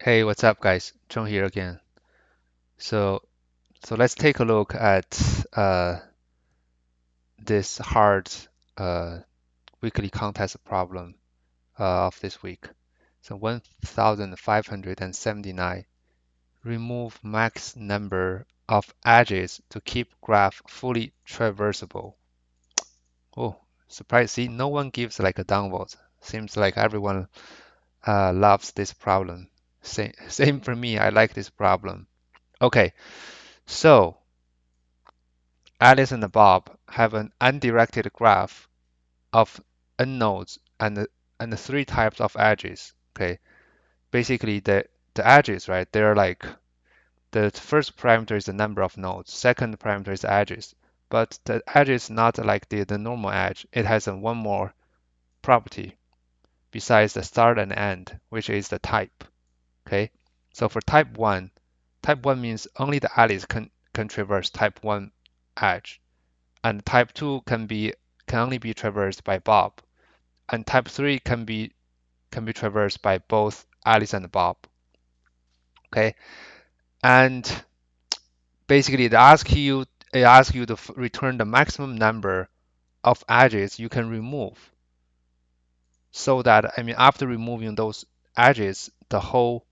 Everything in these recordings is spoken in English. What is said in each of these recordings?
Hey, what's up, guys? John here again. So, so let's take a look at this hard uh, weekly contest problem of this week. So, 1579. Remove max number of edges to keep graph fully traversable. Oh, surprise! See, no one gives like a downvote. Seems like everyone loves this problem. Same for me. I like this problem. Okay, so Alice and Bob have an undirected graph of n nodes and the three types of edges. Okay, basically the edges, right? They're like the first parameter is the number of nodes, second parameter is the edges, but the edge is not like the normal edge. It has a one more property besides the start and end, which is the type. Okay, so for type one means only the Alice can traverse type one edge. And type 2 can only be traversed by Bob, and type 3 can be traversed by both Alice and Bob. Okay, and basically it asks you to return the maximum number of edges you can remove, so that I mean after removing those edges, the whole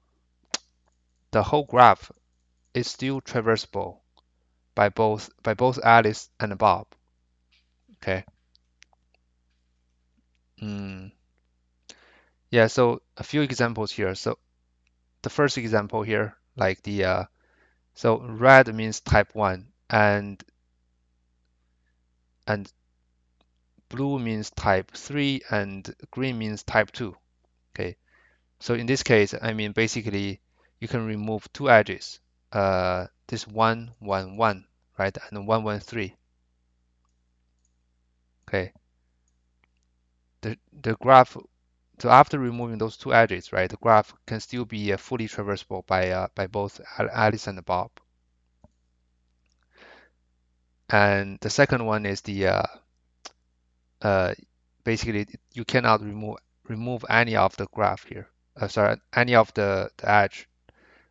graph is still traversable by both Alice and Bob. Okay. Mm. Yeah. So a few examples here. So the first example here, like so red means type 1 and blue means type 3 and green means type 2. Okay. So in this case, I mean basically you can remove two edges. This 1 1 1, right? And 1 1 3. Okay. The graph so after removing those two edges, right, the graph can still be fully traversable by both Alice and Bob. And the second one is the uh, basically you cannot remove any of the graph here. Sorry, any of the edge.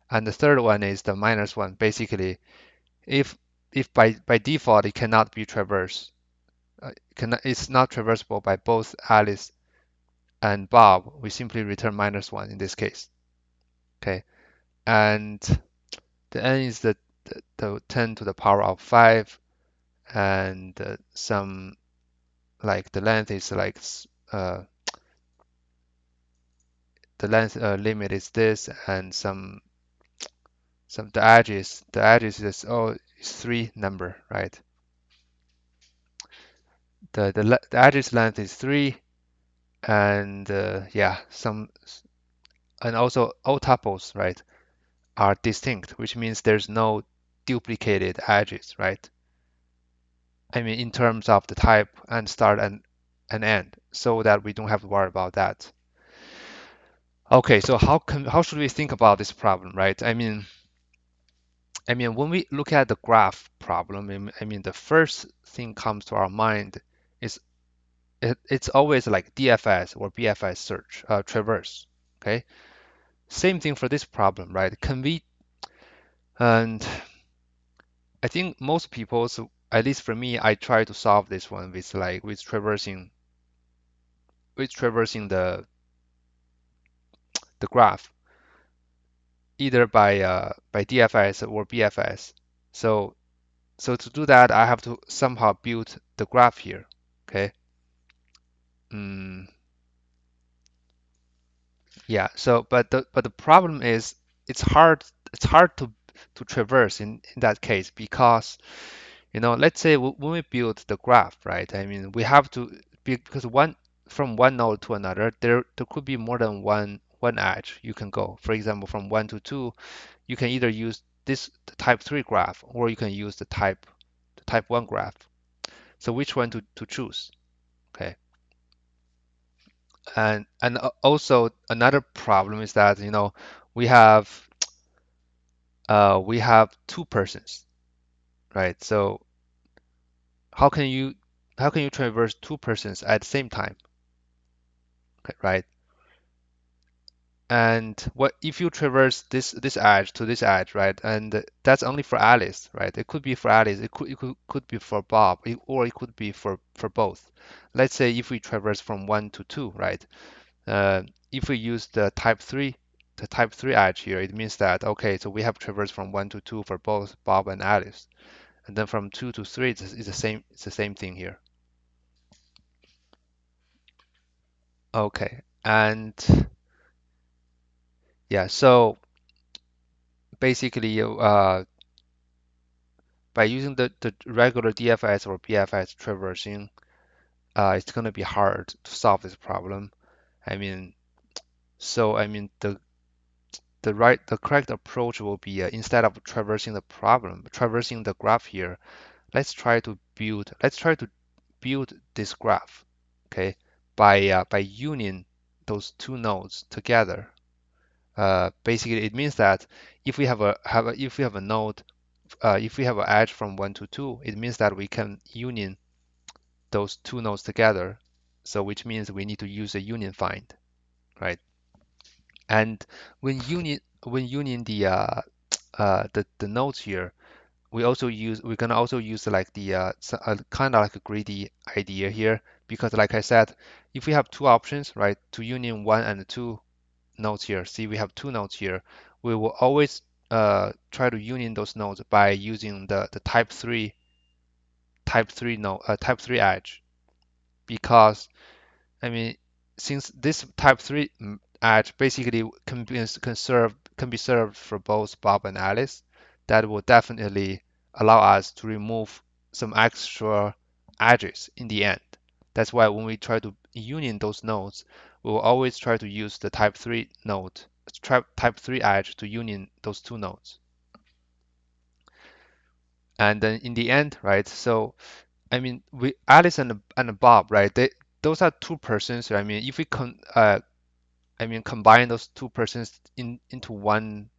And the third one is the minus one. Basically, if if by default it cannot be traversed, it's not traversable by both Alice and Bob, we simply return minus one in this case. Okay, and the n is the 10 to the power of 5, and some like the length is like uh, the length limit is this, and some the edges is is three number, right? The edges length is three, and yeah, and also all tuples, right, are distinct, which means there's no duplicated edges, right? I mean, in terms of the type and start and end, so that we don't have to worry about that. Okay, so how should we think about this problem, right? I mean, when we look at the graph problem, I mean, the first thing comes to our mind is it's always like DFS or BFS search, traverse. Okay, same thing for this problem, right? Can we? And I think most people, so at least for me, I try to solve this one with like with traversing the graph either by DFS or BFS. So so to do that, I have to somehow build the graph here. Okay. Mm, yeah. So but the problem is it's hard to traverse in that case because let's say when we build the graph, right? I mean we have to because from one node to another there could be more than one edge you can go. For example, from 1 to 2, you can either use the type 3 graph or you can use the type 1 graph. So which one to choose? Okay. And also another problem is that we have we have two persons, right? So how can you how can you traverse two persons at the same time? Okay, right? And what if you traverse this edge to this edge, right? And that's only for Alice, right? It could be for Alice, it could be for Bob, or it could be for both. Let's say if we traverse from 1 to 2, right? If we use the type 3 edge here, it means that, okay, so we have traversed from 1 to 2 for both Bob and Alice. And then from 2 to 3, it's the same thing here. Okay, and yeah, so basically, by using the regular DFS or BFS traversing, it's going to be hard to solve this problem. I mean, I mean, the correct approach will be, instead of traversing the graph here, let's try to build this graph, okay, by union those two nodes together. Basically, it means that if we if we have a node, if we have an edge from 1 to 2, it means that we can union those two nodes together. So which means we need to use a union find, right? And when union the nodes here, we're gonna also use like kind of like a greedy idea here, because like I said, if we have two options, right, to union one and two nodes here, see we have two nodes here, we will always try to union those nodes by using the type 3 edge, because I mean, since this type 3 edge basically can be served for both Bob and Alice, that will definitely allow us to remove some extra edges in the end. That's why when we try to union those nodes, we will always try to use the type 3 edge to union those two nodes. And then in the end, right? So I mean, we Alice and Bob, right? Those are two persons. I mean, if we combine those two persons into one,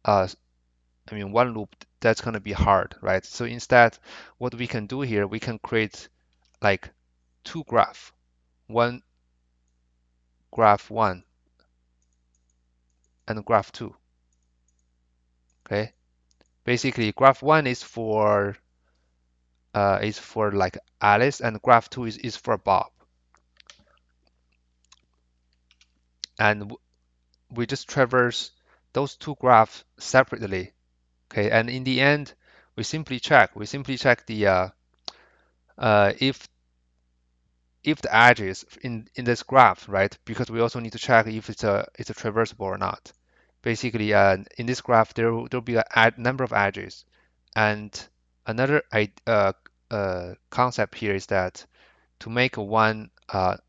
uh, one loop, that's gonna be hard, right? So instead, what we can do here, we can create like two graph, one graph one and graph two. Okay, basically, graph one is for like Alice, and graph two is for Bob, and we just traverse those two graphs separately. Okay, and in the end, we simply check the if the edges in this graph, right? Because we also need to check if it's a traversable or not. Basically, in this graph, there'll be a number of edges, and another concept here is that to make one graph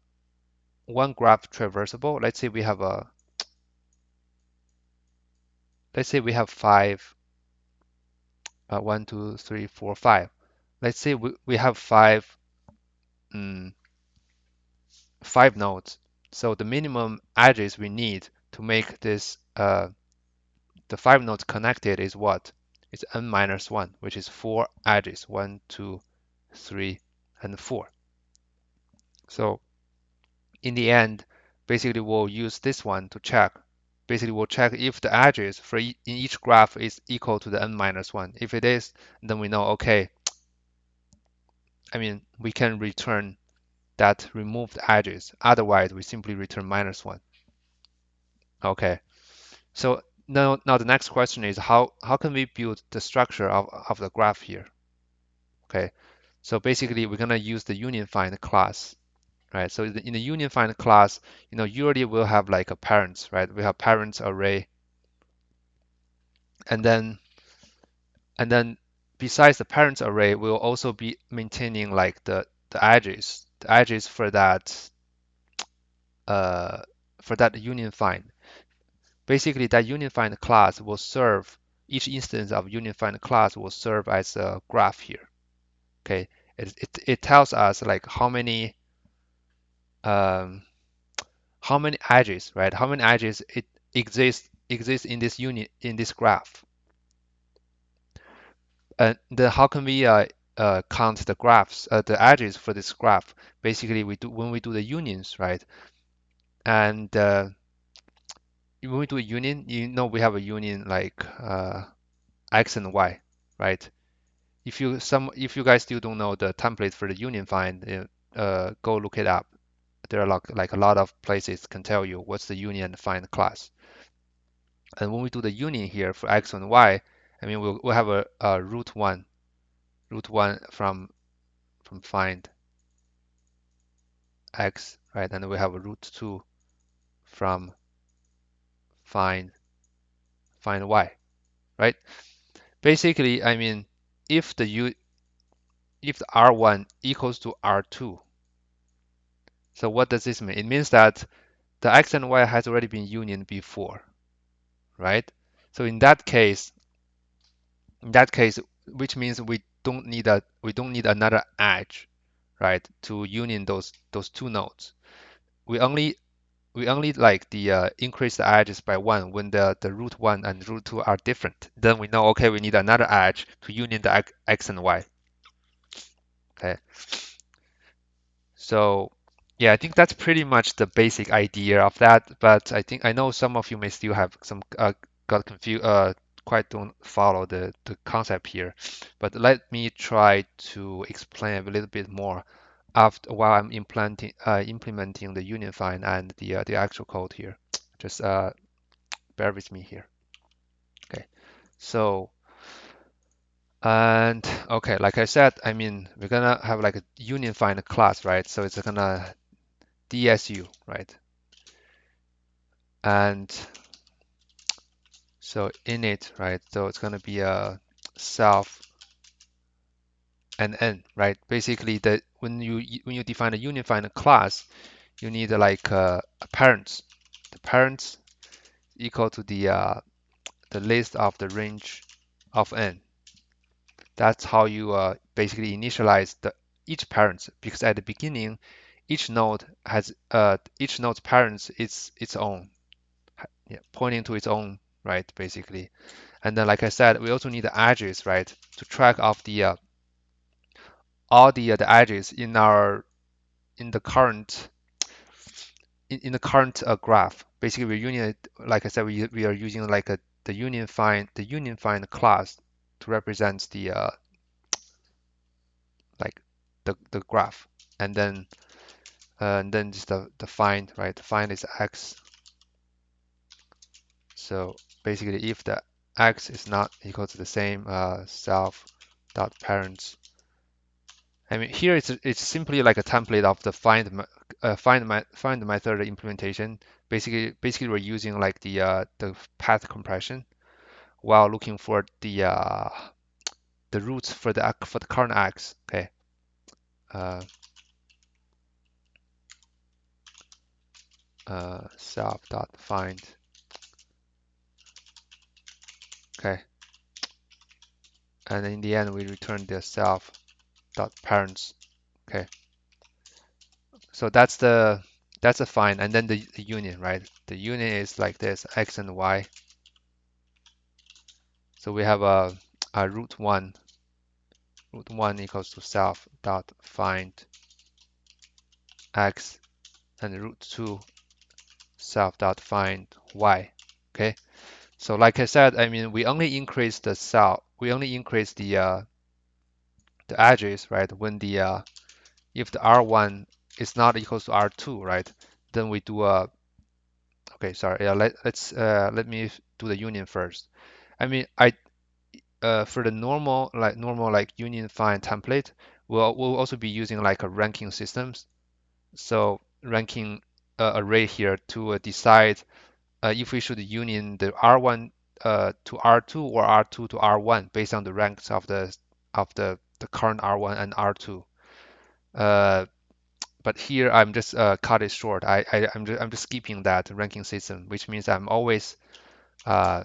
traversable, let's say we have five, 1, 2, 3, 4, 5. Let's say we have um, five nodes. So the minimum edges we need to make the five nodes connected is what? It's n minus 1, which is four edges, 1, 2, 3, and 4. So in the end, basically we'll use this one to check. Basically, we'll check if the edges in each graph is equal to the n minus 1. If it is, then we know, okay, we can return that removed edges. Otherwise, we simply return minus 1. Okay. So now the next question is how can we build the structure of the graph here? Okay, so basically we're gonna use the union find class, right? So in the union find class, usually we'll have like a parents, right? We have parents array, and then besides the parents array, we'll also be maintaining like the edges uh for that union find. Basically, that union find class will serve each instance of union find class will serve as a graph here. Okay, it tells us like um, how many edges, right? How many edges it exists in this unit in this graph. And then how can we count the edges for this graph? Basically, we do when we do the unions, right? And when we do a union, we have a union like x and y, right? If you guys still don't know the template for the union find, go look it up. There are like a lot of places can tell you what's the union find class. And when we do the union here for x and y, I mean we'll have a root one from find x, right? And we have a root2 from find y, right? Basically, I mean if if the r1 equals to r2, so what does this mean? It means that the x and y has already been union before, right? So in that case, which means we don't need another edge, right, to union those two nodes. We only like the increase the edges by one when the root one and root two are different. Then we know, okay, we need another edge to union the x and y. Okay, so yeah, I think that's pretty much the basic idea of that. But I know some of you may still have some got confused, quite don't follow the concept here. But let me try to explain a little bit more after while I'm implementing the union find and the actual code here. Just bear with me here. Okay, so and okay, like I said, I mean we're gonna have like a union find class, right? So it's gonna DSU, right? And so init, right? So it's gonna be a self and n, right? Basically, the when you define a union find class, you need like a parents. The parents equal to the list of the range of n. That's how you basically initialize each parent, because at the beginning, each node's parents is its own, yeah, pointing to its own, right? Basically, and then like I said, we also need the edges, right, to track of the all the edges in the current in the current graph. Basically, we're using it, like I said, we are using like the union find class to represent the like the graph, and then just the find, right? The find is x. So basically, if the x is not equal to the same self dot parents. I mean, here it's simply like a template of the find method implementation. Basically, we're using like the path compression while looking for the roots for the current x. Okay. Uh, self dot find. Okay. And in the end, we return the self dot parents. Okay. So that's a find, and then the union, right? The union is like this, x and y. So we have a root1 equals to self dot find x, and root2 self dot find y. Okay. So like I said, I mean we only increase the edges, right? When the if the r1 is not equals to r2, right? Then we do a okay, sorry, yeah, let me do the union first. I mean for the normal like union find template, we'll also be using like a ranking systems. So ranking array here to decide if we should union the R1 to R2 or R2 to R1 based on the ranks of the current R1 and R2. Uh, but here I'm just cut it short. I'm just skipping that ranking system, which means I'm always uh,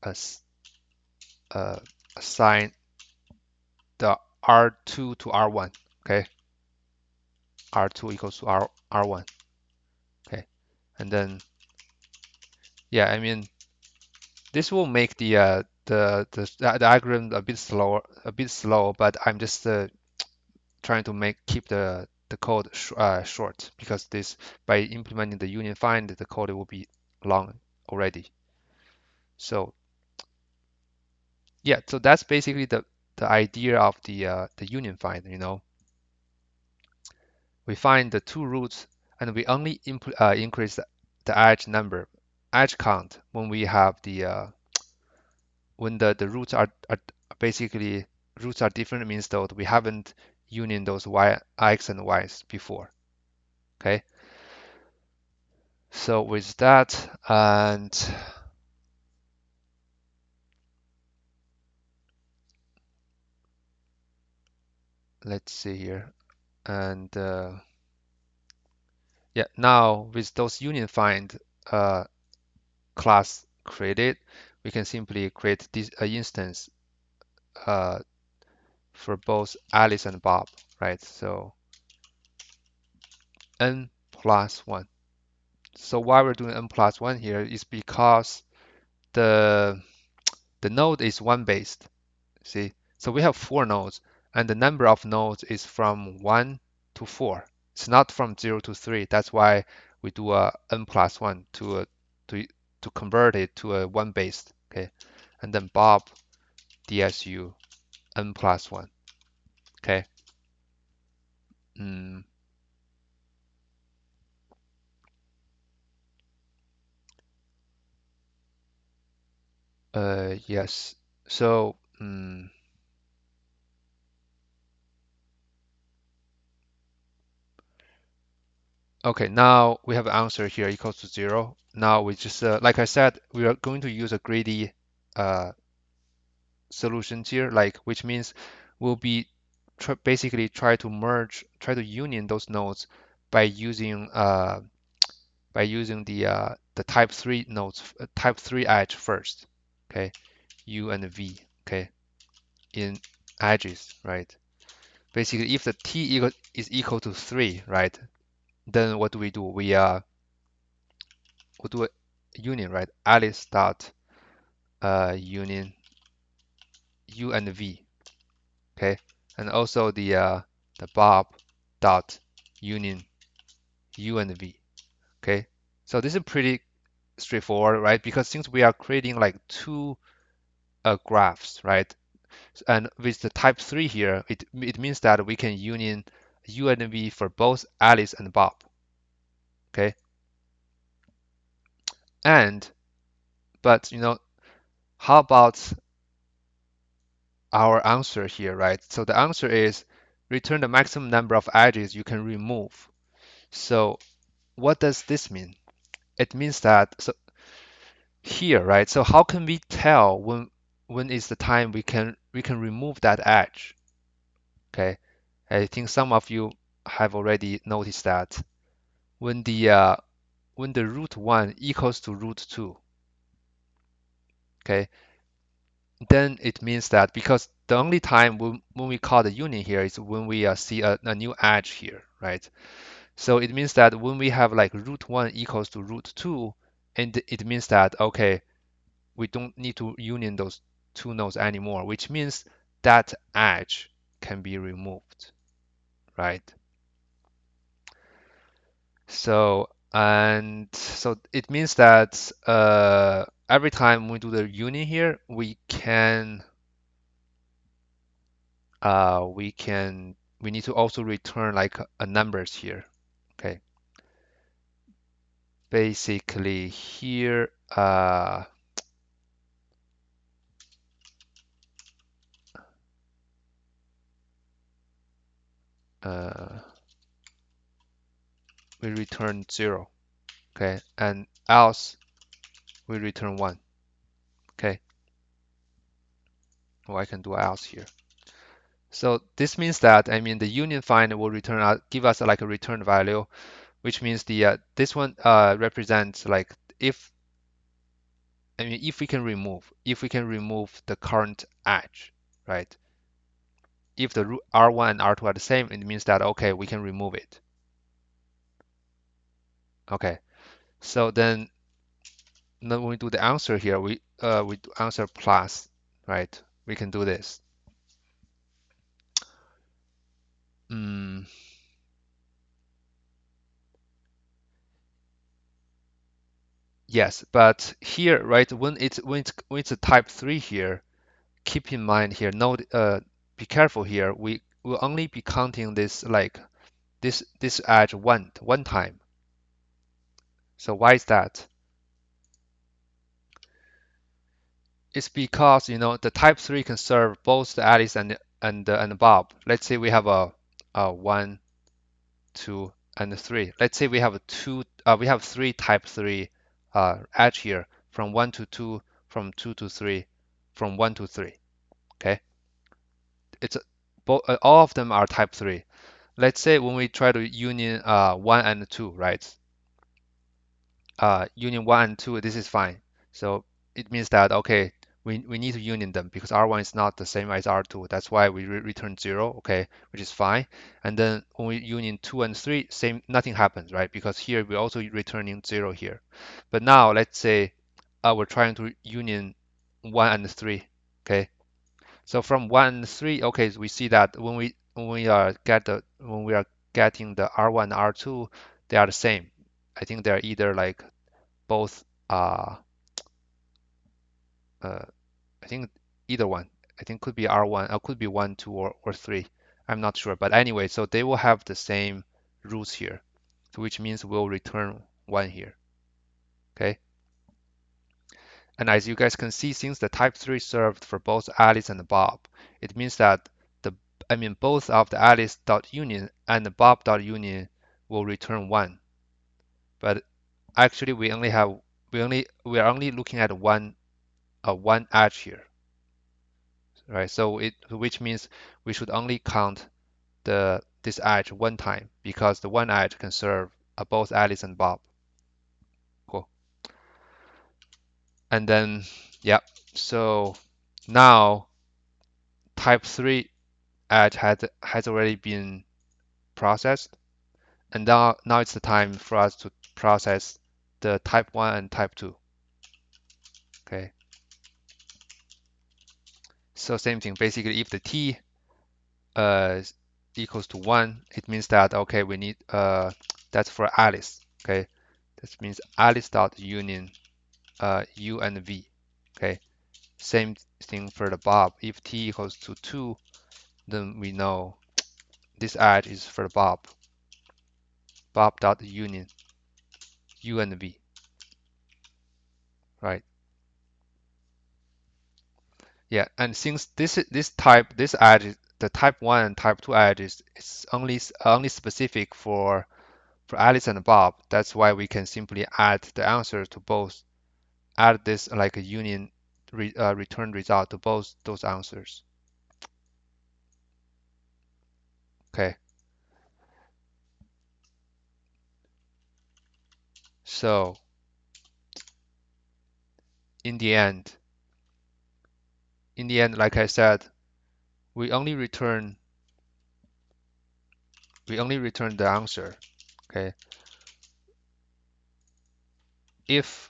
ass, uh, assign the R2 to R1. Okay, R2 equals to R1. Okay, and then yeah, I mean this will make the algorithm a bit slow, but I'm just trying to keep the code short, because this by implementing the union find, the code will be long already. So yeah, so that's basically the idea of the union find. We find the two roots and we only increase the edge number, edge count when we have when the roots are basically roots are different means that we haven't union those x and y's before. Okay, so with that, and let's see here, and yeah, now with those union find class created, we can simply create this instance uh, for both Alice and Bob, right? So n plus 1. So why we're doing n plus 1 here is because the the node is 1 based. See, so we have 4 nodes, and the number of nodes is from 1 to 4. It's not from 0 to 3. That's why we do a n plus 1 to to convert it to a 1 based. Okay, and then Bob DSU n plus 1. Okay. Mm, yes. So, okay, now we have an answer here equals to 0. Now we just, like I said, we are going to use a greedy uh, solutions here, like which means we'll be basically try to union those nodes by using the type 3 nodes, type 3 edge first. Okay, U and V. Okay, in edges, right? Basically, if the t is equal to 3, right, then what do? We do a union, right? Alice dot union U and V, okay, and also the Bob dot union U and V, okay. So this is pretty straightforward, right? Because since we are creating like two graphs, right? And with the type 3 here, it means that we can union U and V for both Alice and Bob, okay. And but how about our answer here, right? So the answer is return the maximum number of edges you can remove. So what does this mean? It means that so here, right? So how can we tell when is the time we can remove that edge? Okay, I think some of you have already noticed that when the root 1 equals to root 2, okay, then it means that because the only time when we call the union here is when we see a new edge here, right? So it means that when we have like root 1 equals to root 2, and it means that, okay, we don't need to union those two nodes anymore, which means that edge can be removed, right? So, and so it means that every time we do the union here, we need to also return like a numbers here. Okay. Basically here, uh, we return 0. Okay. And else we return 1. Okay. Well, I can do else here. So this means that, I mean, the union find will return out, give us like a return value, which means the this one represents like if, I mean, if we can remove the current edge, right? If the R1 and R2 are the same, it means that, okay, we can remove it. Okay, so then when we do the answer here, we do answer plus, right? We can do this. Mm, Yes, but here, right, when it's a type 3 here, keep in mind here, note be careful here. We will only be counting this like this edge one time. So why is that? It's because the type 3 can serve both the Alice and Bob. Let's say we have a 1, 2, and 3. Let's say we have three type 3 edge here from 1 to 2, from 2 to 3, from 1 to 3. Okay, it's all of them are type 3. Let's say when we try to union 1 and 2, right? Union 1 and 2, this is fine. So it means that, okay, we need to union them because R1 is not the same as R2. That's why we return 0, okay, which is fine. And then when we union 2 and 3, same, nothing happens, right? Because here we're also returning 0 here. But now let's say we're trying to union 1 and 3, okay? So from 1 and 3, okay, so we see that when we are getting the R1 and R2, they are the same. I think they're either like both uh I think either one. I think could be R1 or could be 1, 2 or 3. I'm not sure. But anyway, so they will have the same roots here. So which means we'll return 1 here. Okay. And as you guys can see, since the type 3 served for both Alice and Bob, it means that both of the Alice.union and the Bob.union will return 1. But actually we are only looking at one edge here, right? So which means we should only count this edge one time because the one edge can serve both Alice and Bob. Cool. And then yeah, so now type 3 edge has already been processed, and now it's the time for us to process the type 1 and type 2. Okay. So same thing. Basically, if the t uh, equals to 1, it means that, okay, we need that's for Alice. Okay, this means Alice dot union u and v. Okay, same thing for the Bob. If t equals to 2, then we know this edge is for the Bob dot union u and v. Right. Yeah, and since this edge, the type 1 and type 2 edge is only specific for Alice and Bob, that's why we can simply add the answer to both, add this like a union return result to both those answers. Okay, so in the end, like I said, we only return the answer. Okay, if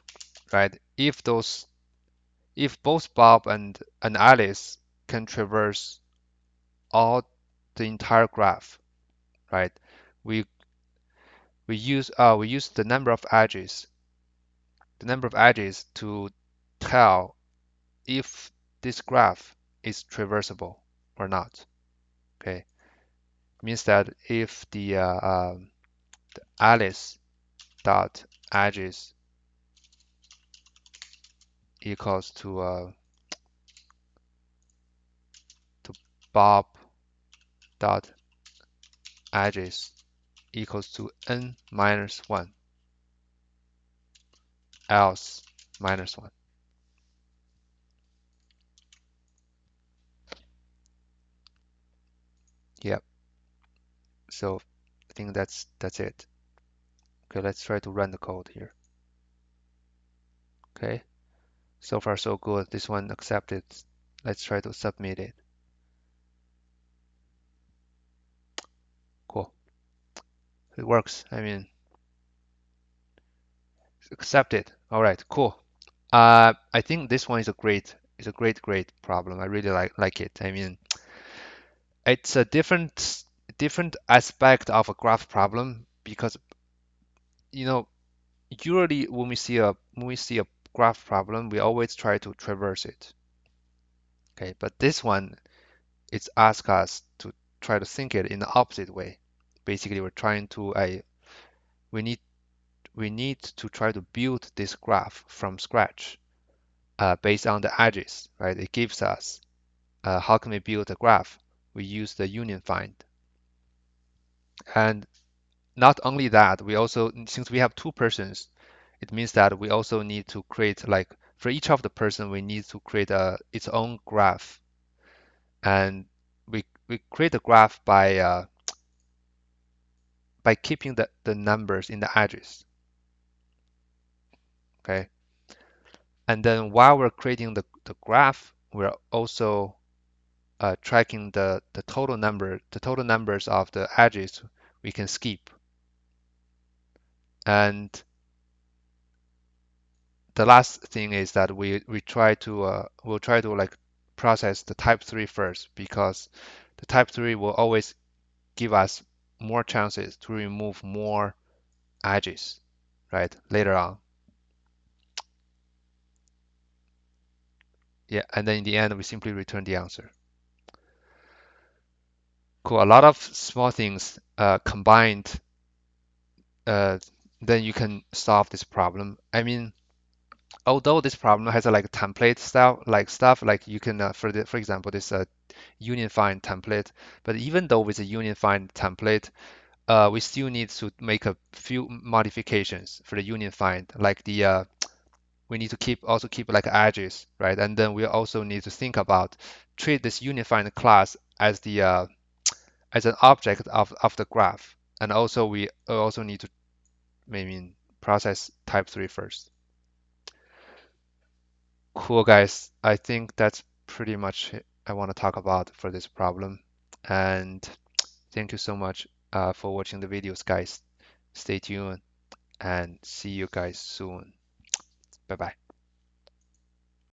right if both Bob and Alice can traverse all the entire graph, right? We we use the number of edges to tell if this graph is traversable or not. Okay, means that if the Alice dot edges equals to Bob dot edges equals to n minus 1, else minus 1. Yep. So I think that's it. Okay, let's try to run the code here. Okay, so far so good. This one accepted. Let's try to submit it. Cool. It works. I mean, accepted. All right, cool. I think this one is a great problem. I really like it. I mean, it's a different aspect of a graph problem because you know usually when we see when we see a graph problem, we always try to traverse it. Okay, but this one, it's ask us to try to think it in the opposite way. Basically, we're trying to we need we need to try to build this graph from scratch based on the edges, right? It gives us how can we build a graph? We use the union find. And not only that, we also, since we have two persons, it means that we also need to create like for each of the person, we need to create its own graph. And we create a graph by keeping the numbers in the edges. Okay. And then while we're creating the graph, we're also tracking the total numbers of the edges we can skip. And the last thing is that we try to we'll try to like process the type 3 first because the type 3 will always give us more chances to remove more edges, right? Later on. Yeah, and then in the end we simply return the answer. Cool. A lot of small things combined, uh, then you can solve this problem. I mean, although this problem has a like template style like stuff like you can for example this union find template, but even though with a union find template, we still need to make a few modifications for the union find, like the we need to keep like edges, right? And then we also need to think about treat this union find class as the as an object of the graph, and also we also need to maybe process type 3 first. Cool, guys. I think that's pretty much it I want to talk about for this problem. And thank you so much for watching the videos, guys. Stay tuned and see you guys soon. Bye bye.